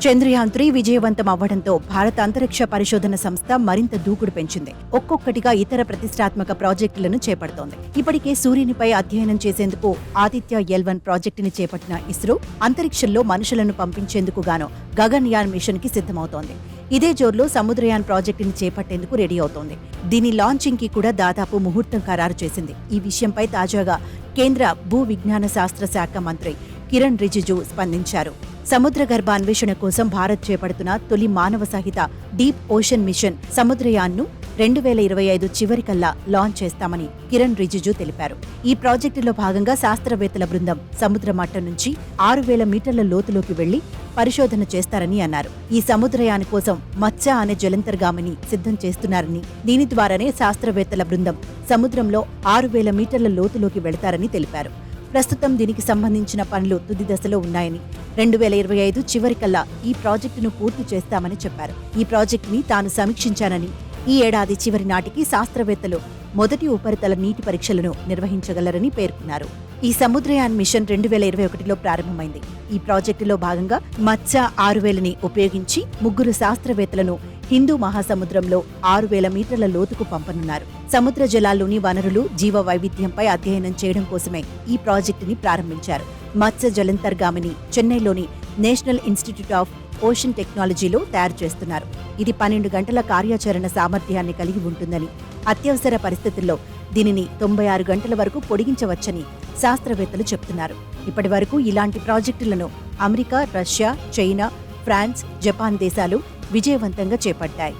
చంద్రయాన్-3 విజయవంతం అవ్వడంతో భారత అంతరిక్ష పరిశోధన సంస్థ మరింత దూకుడు పెంచింది. ఒక్కొక్కటిగా ఇతర ప్రతిష్టాత్మక ప్రాజెక్టులను చేపడుతోంది. ఇప్పటికే సూర్యునిపై అధ్యయనం చేసేందుకు ఆదిత్య L1 ప్రాజెక్టుని చేపట్టిన ఇస్రో అంతరిక్షంలో మనుషులను పంపించేందుకు గాను గగన్యాన్ మిషన్ కి సిద్ధమవుతోంది. ఇదే జోర్లో సముద్రయాన్ ప్రాజెక్టుని చేపట్టేందుకు రెడీ అవుతోంది. దీని లాంచింగ్ కి కూడా దాదాపు ముహూర్తం ఖరారు చేసింది. ఈ విషయంపై తాజాగా కేంద్ర భూ విజ్ఞాన శాస్త్ర శాఖ మంత్రి కిరణ్ రిజిజు స్పందించారు. సముద్ర గర్భ అన్వేషణ కోసం భారత్ చేపడుతున్న తొలి మానవ సహిత డీప్ ఓషన్ మిషన్ సముద్రయాన్ను 2025 చివరికల్లా లాంచ్ చేస్తామని కిరణ్ రిజిజు తెలిపారు. ఈ ప్రాజెక్టులో భాగంగా శాస్త్రవేత్తల బృందం సముద్ర మట్టం నుంచి 6000 మీటర్ల లోతులోకి వెళ్లి పరిశోధన చేస్తారని అన్నారు. ఈ సముద్రయాన్ కోసం మత్స్య అనే జలంతర్గామిని సిద్ధం చేస్తున్నారని, దీని ద్వారానే శాస్త్రవేత్తల బృందం సముద్రంలో 6000 మీటర్ల లోతులోకి వెళతారని తెలిపారు. ప్రస్తుతం దీనికి సంబంధించిన పనులు తుది దశలో ఉన్నాయని, 2025 చివరికల్లా ఈ ప్రాజెక్టును పూర్తి చేస్తామని చెప్పారు. ఈ ప్రాజెక్టుని తాను సమీక్షించానని, ఈ ఏడాది చివరి నాటికి శాస్త్రవేత్తలు మొదటి ఉపరితల నీటి పరీక్షలను నిర్వహించగలరని పేర్కొన్నారు. ఈ సముద్రయాన్ మిషన్ 2021లో ప్రారంభమైంది. ఈ ప్రాజెక్టులో భాగంగా మత్స్య 6000ని ఉపయోగించి 3 శాస్త్రవేత్తలను హిందూ మహాసముద్రంలో 6000 మీటర్ల లోతుకు పంపనున్నారు. సముద్ర జలాల్లోని వనరులు, జీవ వైవిధ్యంపై అధ్యయనం చేయడం కోసమే ఈ ప్రాజెక్టుని ప్రారంభించారు. మత్స్య జలంతర్గామిని చెన్నైలోని నేషనల్ ఇన్స్టిట్యూట్ ఆఫ్ ఓషన్ టెక్నాలజీలో తయారు చేస్తున్నారు. ఇది 12 గంటల కార్యాచరణ సామర్థ్యాన్ని కలిగి ఉంటుందని, అత్యవసర పరిస్థితుల్లో దీనిని 96 గంటల వరకు పొడిగించవచ్చని శాస్త్రవేత్తలు చెబుతున్నారు. ఇప్పటి వరకు ఇలాంటి ప్రాజెక్టులను America, Russia, China, France, Japan దేశాలు విజయవంతంగా చేపట్టాయి.